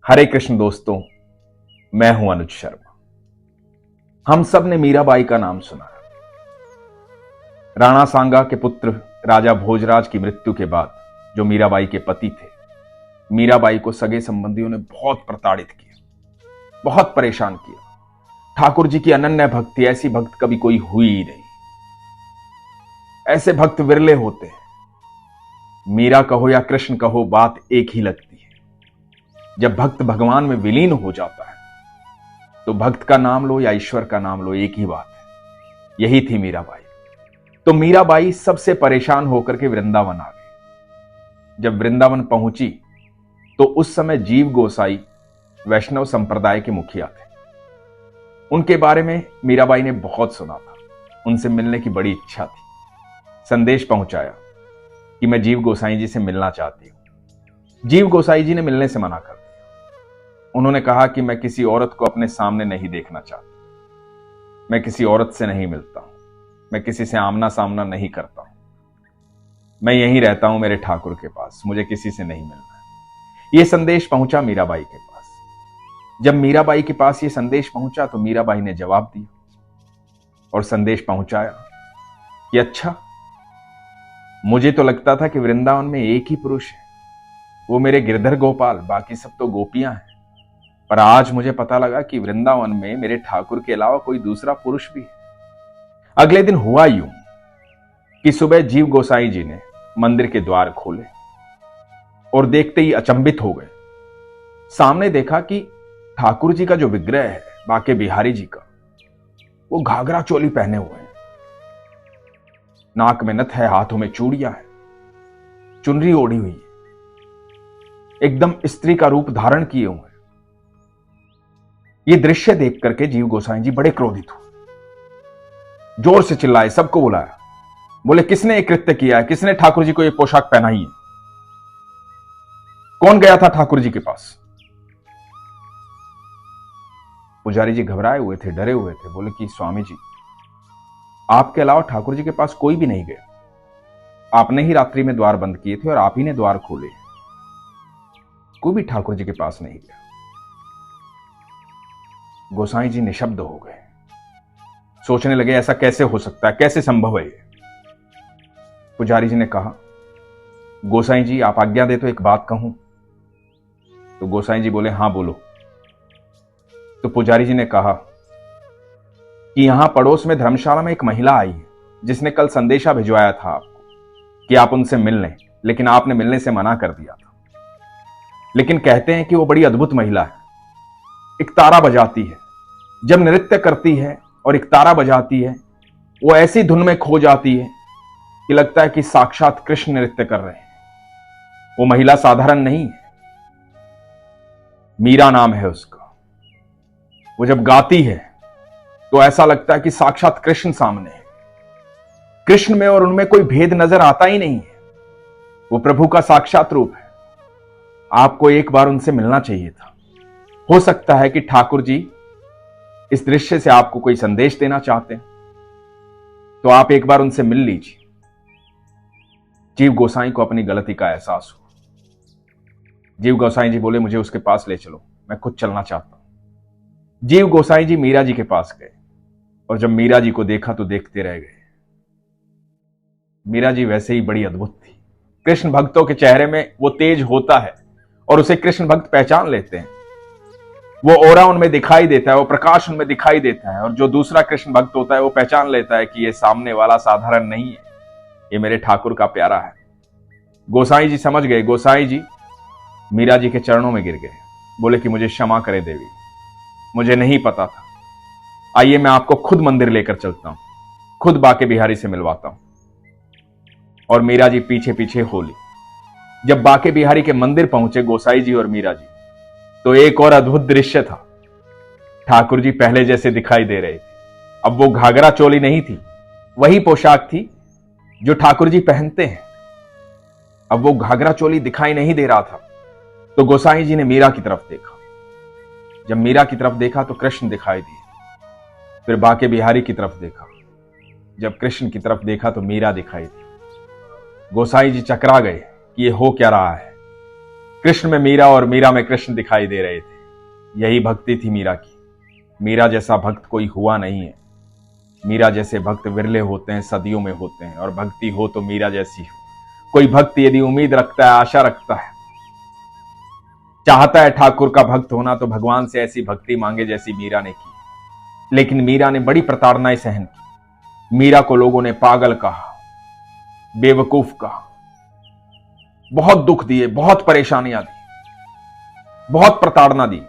हरे कृष्ण दोस्तों, मैं हूं अनुज शर्मा। हम सब ने मीराबाई का नाम सुना है। राणा सांगा के पुत्र राजा भोजराज की मृत्यु के बाद जो मीराबाई के पति थे, मीराबाई को सगे संबंधियों ने बहुत प्रताड़ित किया, बहुत परेशान किया। ठाकुर जी की अनन्य भक्ति, ऐसी भक्त कभी कोई हुई ही नहीं। ऐसे भक्त विरले होते हैं। मीरा कहो या कृष्ण कहो, बात एक ही लगती है। जब भक्त भगवान में विलीन हो जाता है तो भक्त का नाम लो या ईश्वर का नाम लो, एक ही बात है। यही थी मीराबाई। तो मीराबाई सबसे परेशान होकर के वृंदावन आ गई। जब वृंदावन पहुंची तो उस समय जीव गोसाई वैष्णव संप्रदाय के मुखिया थे। उनके बारे में मीराबाई ने बहुत सुना था। उनसे मिलने की बड़ी इच्छा थी। संदेश पहुंचाया कि मैं जीव गोसाई जी से मिलना चाहती हूं। जीव गोसाई जी ने मिलने से मना कर दिया। उन्होंने कहा कि मैं किसी औरत को अपने सामने नहीं देखना चाहता, मैं किसी औरत से नहीं मिलता हूं, मैं किसी से आमना सामना नहीं करता हूं, मैं यहीं रहता हूं मेरे ठाकुर के पास, मुझे किसी से नहीं मिलना है। यह संदेश पहुंचा मीराबाई के पास। जब मीराबाई के पास यह संदेश पहुंचा तो मीराबाई ने जवाब दिया और संदेश पहुंचाया कि अच्छा, मुझे तो लगता था कि वृंदावन में एक ही पुरुष है, वो मेरे गिरधर गोपाल, बाकी सब तो गोपियां हैं। पर आज मुझे पता लगा कि वृंदावन में मेरे ठाकुर के अलावा कोई दूसरा पुरुष भी है। अगले दिन हुआ यूं कि सुबह जीव गोसाई जी ने मंदिर के द्वार खोले और देखते ही अचंभित हो गए। सामने देखा कि ठाकुर जी का जो विग्रह है, बाके बिहारी जी का, वो घाघरा चोली पहने हुए हैं, नाक में नथ है, हाथों में चूड़ियां हैं, चुनरी ओढ़ी हुई है, एकदम स्त्री का रूप धारण किए हुए हैं। ये दृश्य देख करके जीव गोसाई जी बड़े क्रोधित हुए। जोर से चिल्लाए, सबको बुलाया। बोले, किसने ये कृत्य किया है? किसने ठाकुर जी को ये पोशाक पहनाई है? कौन गया था ठाकुर जी के पास? पुजारी जी घबराए हुए थे, डरे हुए थे। बोले कि स्वामी जी, आपके अलावा ठाकुर जी के पास कोई भी नहीं गया। आपने ही रात्रि में द्वार बंद किए थे और आप ही ने द्वार खोले। कोई भी ठाकुर जी के पास नहीं गया। गोसाई जी निशब्द हो गए, सोचने लगे ऐसा कैसे हो सकता है, कैसे संभव है ये? पुजारी जी ने कहा, गोसाई जी आप आज्ञा दे तो एक बात कहूं। तो गोसाई जी बोले, हां बोलो। तो पुजारी जी ने कहा कि यहां पड़ोस में धर्मशाला में एक महिला आई है जिसने कल संदेशा भिजवाया था आपको कि आप उनसे मिल लें, लेकिन आपने मिलने से मना कर दिया था। लेकिन कहते हैं कि वो बड़ी अद्भुत महिला है, एक तारा बजाती है। जब नृत्य करती है और एक तारा बजाती है, वो ऐसी धुन में खो जाती है कि लगता है कि साक्षात कृष्ण नृत्य कर रहे हैं। वो महिला साधारण नहीं है, मीरा नाम है उसका। वो जब गाती है तो ऐसा लगता है कि साक्षात कृष्ण सामने है। कृष्ण में और उनमें कोई भेद नजर आता ही नहीं है। वो प्रभु का साक्षात रूप है। आपको एक बार उनसे मिलना चाहिए था। हो सकता है कि ठाकुर जी इस दृश्य से आपको कोई संदेश देना चाहते हैं, तो आप एक बार उनसे मिल लीजिए। जीव गोसाई को अपनी गलती का एहसास हुआ। जीव गोसाई जी बोले, मुझे उसके पास ले चलो, मैं खुद चलना चाहता हूं। जीव गोसाई जी मीरा जी के पास गए और जब मीरा जी को देखा तो देखते रह गए। मीरा जी वैसे ही बड़ी अद्भुत थी। कृष्ण भक्तों के चेहरे में वो तेज होता है और उसे कृष्ण भक्त पहचान लेते हैं। वो ओरा उनमें दिखाई देता है, वो प्रकाश उनमें दिखाई देता है, और जो दूसरा कृष्ण भक्त होता है वो पहचान लेता है कि ये सामने वाला साधारण नहीं है, ये मेरे ठाकुर का प्यारा है। गोसाई जी समझ गए। गोसाई जी मीरा जी के चरणों में गिर गए। बोले कि मुझे क्षमा करे देवी, मुझे नहीं पता था। आइए मैं आपको खुद मंदिर लेकर चलता हूं, खुद बाके बिहारी से मिलवाता हूं। और मीरा जी पीछे पीछे हो ली। जब बाके बिहारी के मंदिर पहुंचे गोसाई जी और मीरा जी, तो एक और अद्भुत दृश्य था। ठाकुर जी पहले जैसे दिखाई दे रहे थे। अब वो घाघरा चोली नहीं थी, वही पोशाक थी जो ठाकुर जी पहनते हैं। अब वो घाघरा चोली दिखाई नहीं दे रहा था। तो गोसाई जी ने मीरा की तरफ देखा। जब मीरा की तरफ देखा तो कृष्ण दिखाई दिए। फिर बाके बिहारी की तरफ देखा। जब कृष्ण की तरफ देखा तो मीरा दिखाई दी। गोसाई जी चकरा गए कि ये हो क्या रहा है। कृष्ण में मीरा और मीरा में कृष्ण दिखाई दे रहे थे। यही भक्ति थी मीरा की। मीरा जैसा भक्त कोई हुआ नहीं है। मीरा जैसे भक्त विरले होते हैं, सदियों में होते हैं, और भक्ति हो तो मीरा जैसी हो। कोई भक्त यदि उम्मीद रखता है, आशा रखता है, चाहता है ठाकुर का भक्त होना, तो भगवान से ऐसी भक्ति मांगे जैसी मीरा ने की। लेकिन मीरा ने बड़ी प्रताड़नाएं सहन की। मीरा को लोगों ने पागल कहा, बेवकूफ कहा, बहुत दुख दिए, बहुत परेशानियां दी, बहुत प्रताड़ना दी।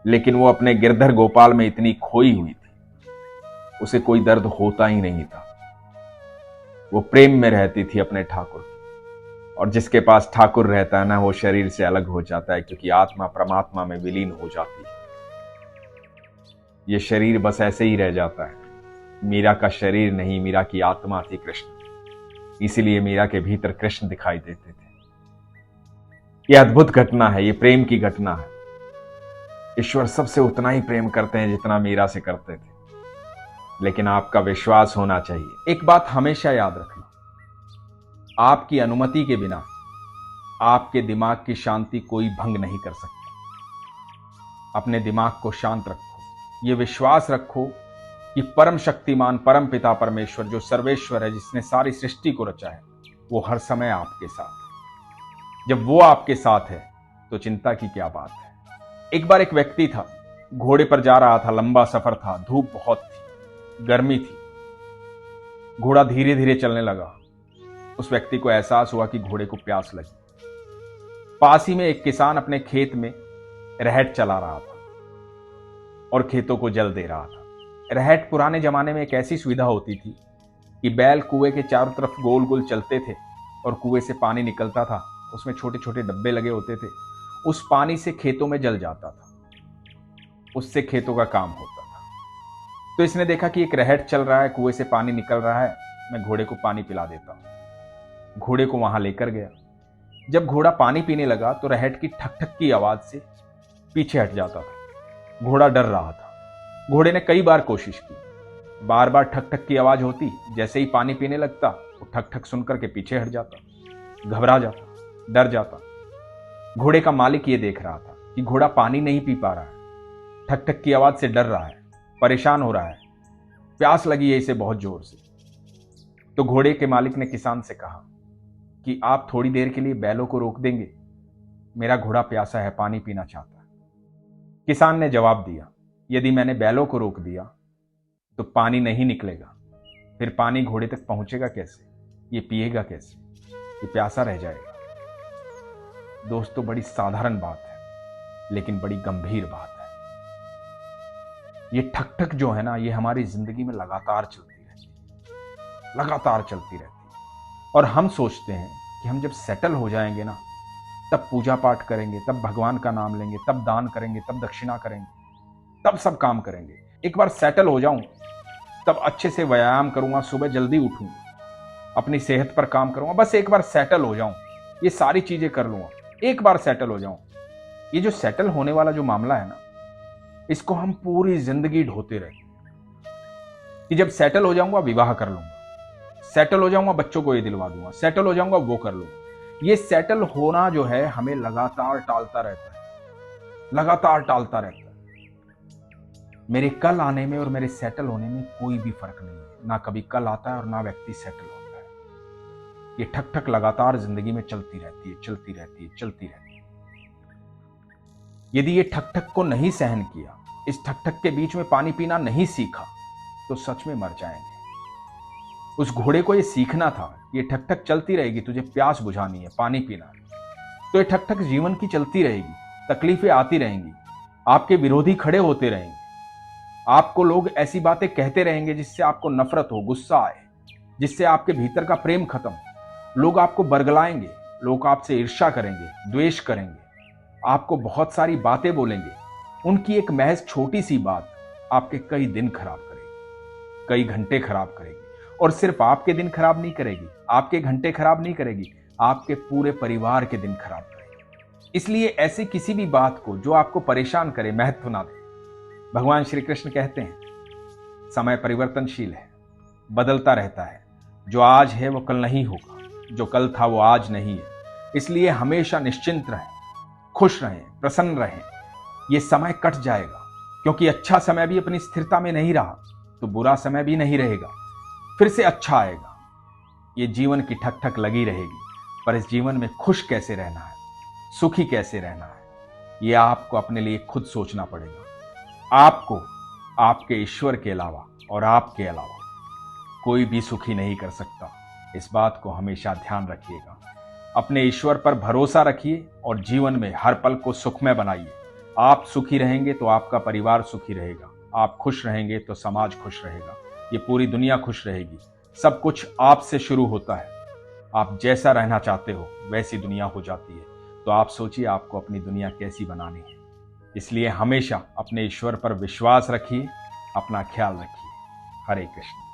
लेकिन वो अपने गिरधर गोपाल में इतनी खोई हुई थी, उसे कोई दर्द होता ही नहीं था। वो प्रेम में रहती थी अपने ठाकुर की। और जिसके पास ठाकुर रहता है ना, वो शरीर से अलग हो जाता है, क्योंकि आत्मा परमात्मा में विलीन हो जाती है। ये शरीर बस ऐसे ही रह जाता है। मीरा का शरीर नहीं, मीरा की आत्मा थी कृष्ण। इसीलिए मीरा के भीतर कृष्ण दिखाई देते थे। यह अद्भुत घटना है, ये प्रेम की घटना है। ईश्वर सबसे उतना ही प्रेम करते हैं जितना मीरा से करते थे। लेकिन आपका विश्वास होना चाहिए। एक बात हमेशा याद रखना, आपकी अनुमति के बिना आपके दिमाग की शांति कोई भंग नहीं कर सकता। अपने दिमाग को शांत रखो। ये विश्वास रखो कि परम शक्तिमान परम पिता परमेश्वर, जो सर्वेश्वर है, जिसने सारी सृष्टि को रचा है, वो हर समय आपके साथ है। जब वो आपके साथ है तो चिंता की क्या बात है। एक बार एक व्यक्ति था, घोड़े पर जा रहा था, लंबा सफर था, धूप बहुत थी, गर्मी थी। घोड़ा धीरे धीरे चलने लगा। उस व्यक्ति को एहसास हुआ कि घोड़े को प्यास लगी। पास ही में एक किसान अपने खेत में रहट चला रहा था और खेतों को जल दे रहा था। रहट पुराने जमाने में एक ऐसी सुविधा होती थी कि बैल कुएं के चारों तरफ गोल गोल चलते थे और कुएं से पानी निकलता था। उसमें छोटे छोटे डब्बे लगे होते थे। उस पानी से खेतों में जल जाता था, उससे खेतों का काम होता था। तो इसने देखा कि एक रहट चल रहा है, कुएं से पानी निकल रहा है, मैं घोड़े को पानी पिला देता हूं। घोड़े को वहां लेकर गया। जब घोड़ा पानी पीने लगा तो रहट की ठक ठक की आवाज से पीछे हट जाता था। घोड़ा डर रहा था। घोड़े ने कई बार कोशिश की, बार बार ठक ठक की आवाज होती। जैसे ही पानी पीने लगता वो ठक ठक सुनकर के पीछे हट जाता, घबरा जाता, डर जाता। घोड़े का मालिक ये देख रहा था कि घोड़ा पानी नहीं पी पा रहा है, ठक ठक की आवाज से डर रहा है, परेशान हो रहा है, प्यास लगी है इसे बहुत जोर से। तो घोड़े के मालिक ने किसान से कहा कि आप थोड़ी देर के लिए बैलों को रोक देंगे, मेरा घोड़ा प्यासा है, पानी पीना चाहता है। किसान ने जवाब दिया, यदि मैंने बैलों को रोक दिया तो पानी नहीं निकलेगा, फिर पानी घोड़े तक पहुंचेगा कैसे, ये पिएगा कैसे, ये प्यासा रह जाएगा। दोस्तों, बड़ी साधारण बात है लेकिन बड़ी गंभीर बात है। ये ठक ठक जो है ना, ये हमारी जिंदगी में लगातार चलती रहती है, लगातार चलती रहती है। और हम सोचते हैं कि हम जब सेटल हो जाएंगे ना, तब पूजा पाठ करेंगे, तब भगवान का नाम लेंगे, तब दान करेंगे, तब दक्षिणा करेंगे, तब सब काम करेंगे। एक बार सेटल हो जाऊं तब अच्छे से व्यायाम करूंगा, सुबह जल्दी उठूंगा, अपनी सेहत पर काम करूंगा। बस एक बार सेटल हो जाऊं, ये सारी चीजें कर लूंगा, एक बार सेटल हो जाऊं। ये जो सेटल होने वाला जो मामला है ना, इसको हम पूरी जिंदगी ढोते रहे कि जब सेटल हो जाऊंगा विवाह कर लूंगा, सेटल हो जाऊंगा बच्चों को ये दिलवा दूंगा, सेटल हो जाऊंगा वो कर लूंगा। ये सेटल होना जो है हमें लगातार टालता रहता है, लगातार टालता रहता है। मेरे कल आने में और मेरे सेटल होने में कोई भी फर्क नहीं है। ना कभी कल आता है और ना व्यक्ति सेटल होता है। ये ठक ठक लगातार जिंदगी में चलती रहती है, चलती रहती है, चलती रहती है। यदि ये ठक ठक को नहीं सहन किया, इस ठक ठक के बीच में पानी पीना नहीं सीखा, तो सच में मर जाएंगे। उस घोड़े को ये सीखना था, ये ठक ठक चलती रहेगी, तुझे प्यास बुझानी है, पानी पीना है, तो ये ठक ठक जीवन की चलती रहेगी, तकलीफें आती रहेंगी, आपके विरोधी खड़े होते रहेंगे, आपको लोग ऐसी बातें कहते रहेंगे जिससे आपको नफरत हो, गुस्सा आए, जिससे आपके भीतर का प्रेम खत्म हो। लोग आपको बरगलाएंगे, लोग आपसे ईर्ष्या करेंगे, द्वेष करेंगे, आपको बहुत सारी बातें बोलेंगे। उनकी एक महज छोटी सी बात आपके कई दिन खराब करेगी, कई घंटे खराब करेगी। और सिर्फ आपके दिन खराब नहीं करेगी, आपके घंटे खराब नहीं करेगी, आपके पूरे परिवार के दिन खराब करेगी। इसलिए ऐसी किसी भी बात को जो आपको परेशान करे, महत्व ना दे। भगवान श्री कृष्ण कहते हैं समय परिवर्तनशील है, बदलता रहता है। जो आज है वो कल नहीं होगा, जो कल था वो आज नहीं है। इसलिए हमेशा निश्चिंत रहें, खुश रहें, प्रसन्न रहें। ये समय कट जाएगा, क्योंकि अच्छा समय भी अपनी स्थिरता में नहीं रहा तो बुरा समय भी नहीं रहेगा, फिर से अच्छा आएगा। ये जीवन की ठक ठक लगी रहेगी, पर इस जीवन में खुश कैसे रहना है, सुखी कैसे रहना है, ये आपको अपने लिए खुद सोचना पड़ेगा। आपको आपके ईश्वर के अलावा और आपके अलावा कोई भी सुखी नहीं कर सकता। इस बात को हमेशा ध्यान रखिएगा। अपने ईश्वर पर भरोसा रखिए और जीवन में हर पल को सुखमय बनाइए। आप सुखी रहेंगे तो आपका परिवार सुखी रहेगा, आप खुश रहेंगे तो समाज खुश रहेगा, ये पूरी दुनिया खुश रहेगी। सब कुछ आपसे शुरू होता है। आप जैसा रहना चाहते हो वैसी दुनिया हो जाती है। तो आप सोचिए आपको अपनी दुनिया कैसी बनानी है। इसलिए हमेशा अपने ईश्वर पर विश्वास रखिए, अपना ख्याल रखिए। हरे कृष्ण।